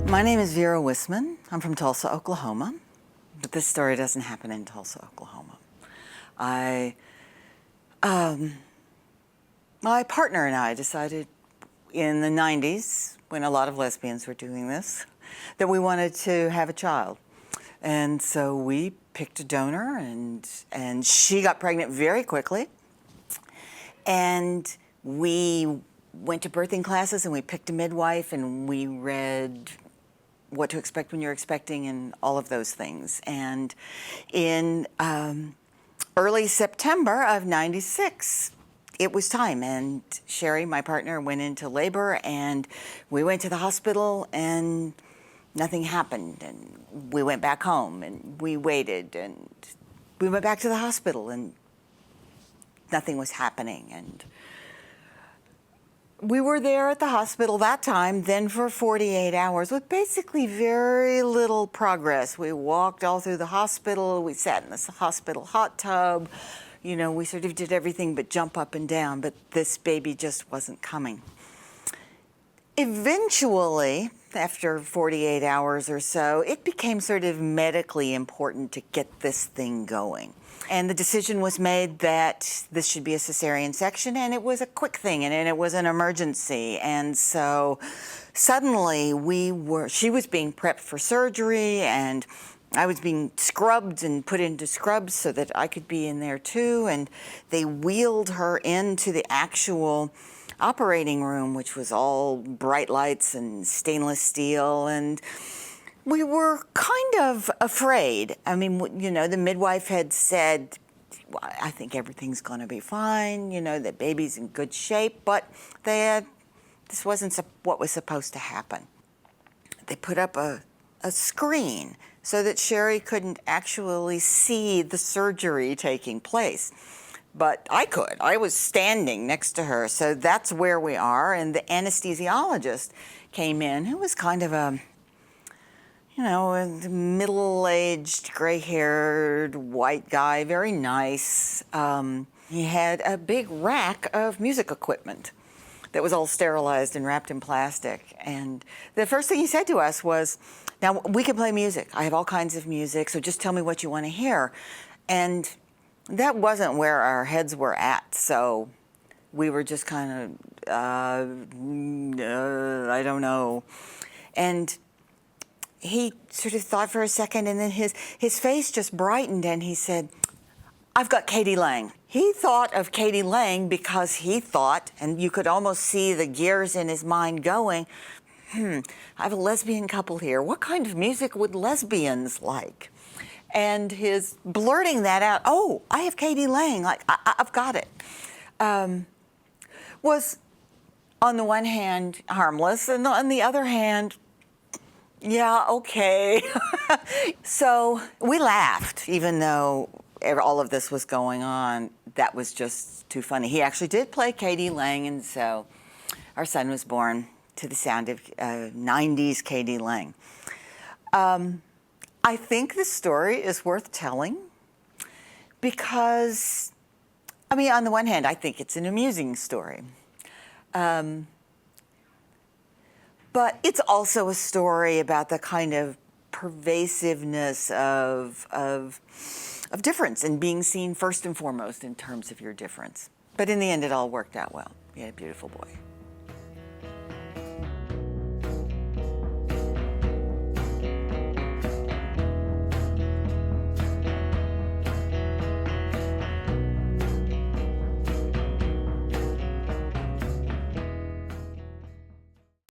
My name is Vera. I'm from Tulsa, Oklahoma, but this story doesn't happen in Tulsa, Oklahoma. My partner and I decided in the 90s, when a lot of lesbians were doing this, that we wanted to have a child. And so we picked a donor, and she got pregnant very quickly. And we went to birthing classes, and we picked a midwife, and we read what to expect when you're expecting and all of those things. And in early September of '96, it was time, and Sherry, my partner, went into labor, and we went to the hospital, and nothing happened. And we went back home, and we waited, and we went back to the hospital, and nothing was happening. And we were there at the hospital that time, then for 48 hours, with basically very little progress. We walked all through the hospital, we sat in this hospital hot tub, you know, we sort of did everything but jump up and down, but this baby just wasn't coming. Eventually, after 48 hours or so, it became sort of medically important to get this thing going. And the decision was made that this should be a cesarean section, and it was a quick thing, and it was an emergency. And so suddenly she was being prepped for surgery, and I was being scrubbed and put into scrubs so that I could be in there too. And they wheeled her into the actual operating room, which was all bright lights and stainless steel. And we were kind of afraid. I mean, you know, the midwife had said, well, I think everything's going to be fine, you know, the baby's in good shape, but this wasn't what was supposed to happen. They put up a screen so that Sherry couldn't actually see the surgery taking place. But I could. I was standing next to her, so that's where we are. And the anesthesiologist came in, who was kind of a middle-aged, gray-haired, white guy, very nice. He had a big rack of music equipment that was all sterilized and wrapped in plastic. And the first thing he said to us was, now, we can play music. I have all kinds of music, so just tell me what you want to hear. And that wasn't where our heads were at, so we were just kind of, I don't know. And he sort of thought for a second, and then his face just brightened, and he said, I've got Katie Lang. He thought of Katie Lang because he thought, and you could almost see the gears in his mind going, I have a lesbian couple here. What kind of music would lesbians like? And his blurting that out, oh, I have Katie Lang, like, I've got it, was on the one hand harmless, and on the other hand, yeah, okay. So we laughed, even though all of this was going on. That was just too funny. He actually did play Katie Lang, and so our son was born to the sound of 90s Katie Lang. I think the story is worth telling because, I mean, on the one hand, I think it's an amusing story. But it's also a story about the kind of pervasiveness of difference and being seen first and foremost in terms of your difference. But in the end, it all worked out well. We had a beautiful boy.